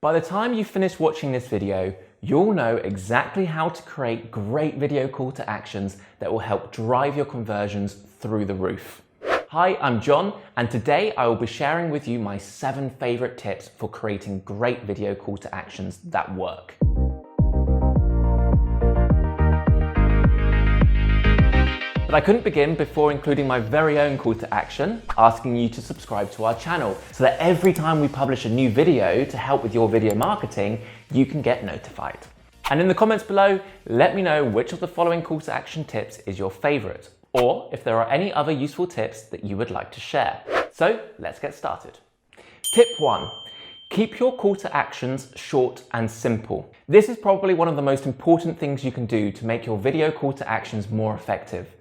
By the time you finish watching this video, you'll know exactly how to create great video call to actions that will help drive your conversions through the roof. Hi, I'm John, and today I will be sharing with you my 7 favorite tips for creating great video call to actions that work. But I couldn't begin before including my very own call to action, asking you to subscribe to our channel so that every time we publish a new video to help with your video marketing, you can get notified. And in the comments below, let me know which of the following call to action tips is your favorite, or if there are any other useful tips that you would like to share. So let's get started. Tip 1. Keep your call to actions short and simple. This is probably one of the most important things you can do to make your video call to actions more effective.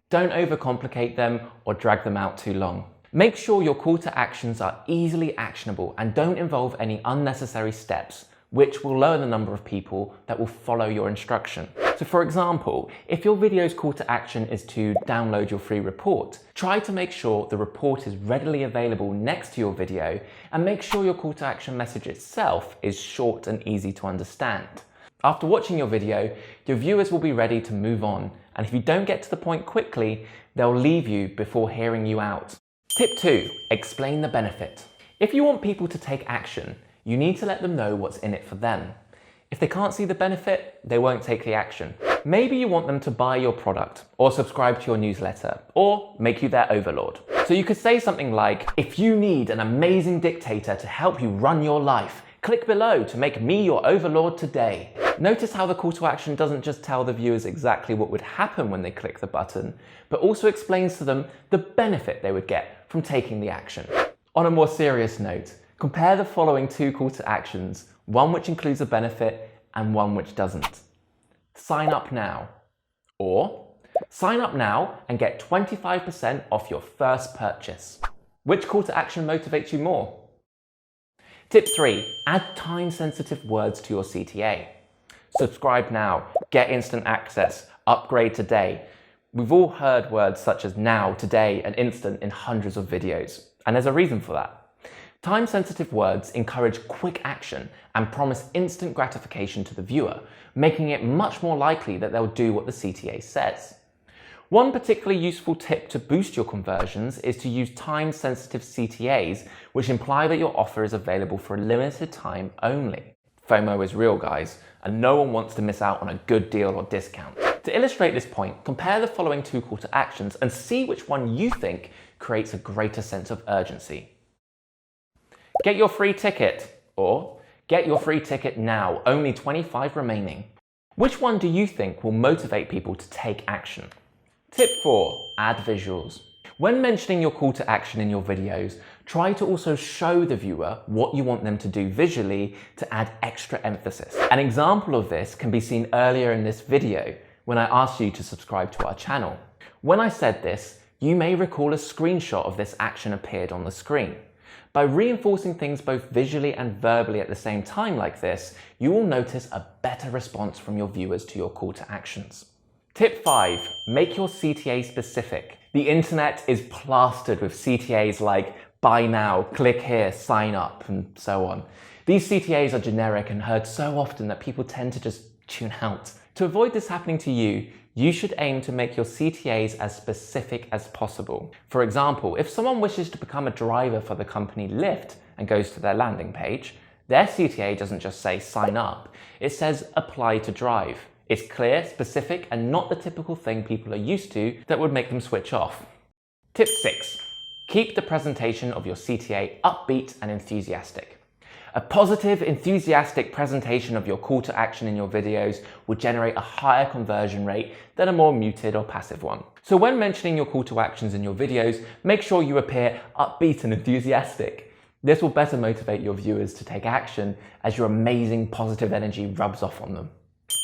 Don't overcomplicate them or drag them out too long. Make sure your call to actions are easily actionable and don't involve any unnecessary steps, which will lower the number of people that will follow your instruction. So for example, if your video's call to action is to download your free report, try to make sure the report is readily available next to your video and make sure your call to action message itself is short and easy to understand. After watching your video, your viewers will be ready to move on, and if you don't get to the point quickly, they'll leave you before hearing you out. Tip 2. Explain the benefit. If you want people to take action, you need to let them know what's in it for them. If they can't see the benefit, they won't take the action. Maybe you want them to buy your product, or subscribe to your newsletter, or make you their overlord. So you could say something like, if you need an amazing dictator to help you run your life, click below to make me your overlord today. Notice how the call to action doesn't just tell the viewers exactly what would happen when they click the button, but also explains to them the benefit they would get from taking the action. On a more serious note, compare the following 2 call to actions, one which includes a benefit and one which doesn't. Sign up now, or sign up now and get 25% off your first purchase. Which call to action motivates you more? Tip 3. Add time-sensitive words to your CTA. Subscribe now, get instant access, upgrade today. We've all heard words such as now, today, and instant in hundreds of videos, and there's a reason for that. Time-sensitive words encourage quick action and promise instant gratification to the viewer, making it much more likely that they'll do what the CTA says. One particularly useful tip to boost your conversions is to use time-sensitive CTAs, which imply that your offer is available for a limited time only. FOMO is real, guys, and no one wants to miss out on a good deal or discount. To illustrate this point, compare the following 2 call to actions and see which one you think creates a greater sense of urgency. Get your free ticket, or get your free ticket now, only 25 remaining. Which one do you think will motivate people to take action? Tip 4. Add visuals. When mentioning your call to action in your videos, try to also show the viewer what you want them to do visually to add extra emphasis. An example of this can be seen earlier in this video when I asked you to subscribe to our channel. When I said this, you may recall a screenshot of this action appeared on the screen. By reinforcing things both visually and verbally at the same time like this, you will notice a better response from your viewers to your call to actions. Tip 5. Make your CTA specific. The internet is plastered with CTAs like buy now, click here, sign up, and so on. These CTAs are generic and heard so often that people tend to just tune out. To avoid this happening to you, you should aim to make your CTAs as specific as possible. For example, if someone wishes to become a driver for the company Lyft and goes to their landing page, their CTA doesn't just say sign up, it says apply to drive. It's clear, specific, and not the typical thing people are used to that would make them switch off. Tip 6. Keep the presentation of your CTA upbeat and enthusiastic. A positive, enthusiastic presentation of your call to action in your videos will generate a higher conversion rate than a more muted or passive one. So when mentioning your call to actions in your videos, make sure you appear upbeat and enthusiastic. This will better motivate your viewers to take action as your amazing positive energy rubs off on them.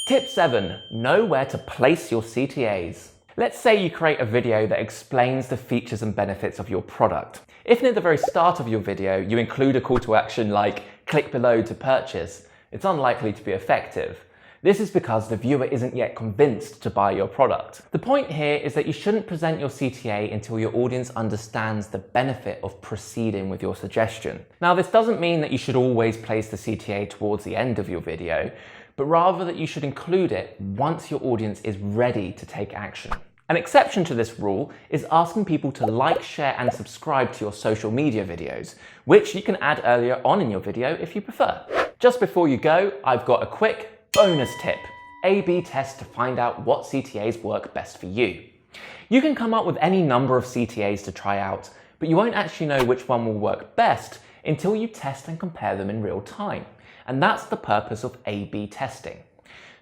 Tip 7. Know where to place your CTAs. Let's say you create a video that explains the features and benefits of your product. If near the very start of your video you include a call to action like click below to purchase, it's unlikely to be effective. This is because the viewer isn't yet convinced to buy your product. The point here is that you shouldn't present your CTA until your audience understands the benefit of proceeding with your suggestion. Now, this doesn't mean that you should always place the CTA towards the end of your video, but rather that you should include it once your audience is ready to take action. An exception to this rule is asking people to like, share, and subscribe to your social media videos, which you can add earlier on in your video if you prefer. Just before you go, I've got a quick bonus tip: A/B test to find out what CTAs work best for you. You can come up with any number of CTAs to try out, but you won't actually know which one will work best until you test and compare them in real time. And that's the purpose of A/B testing.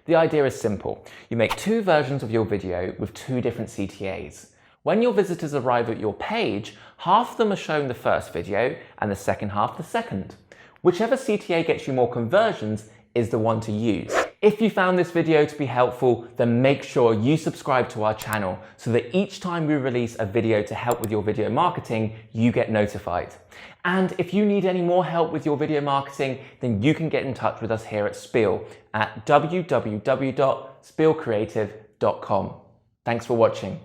The idea is simple. You make two versions of your video with two different CTAs. When your visitors arrive at your page, half of them are shown the first video and the second half the second. Whichever CTA gets you more conversions is the one to use. If you found this video to be helpful, then make sure you subscribe to our channel so that each time we release a video to help with your video marketing, you get notified. And if you need any more help with your video marketing, then you can get in touch with us here at Spiel at www.spielcreative.com. Thanks for watching.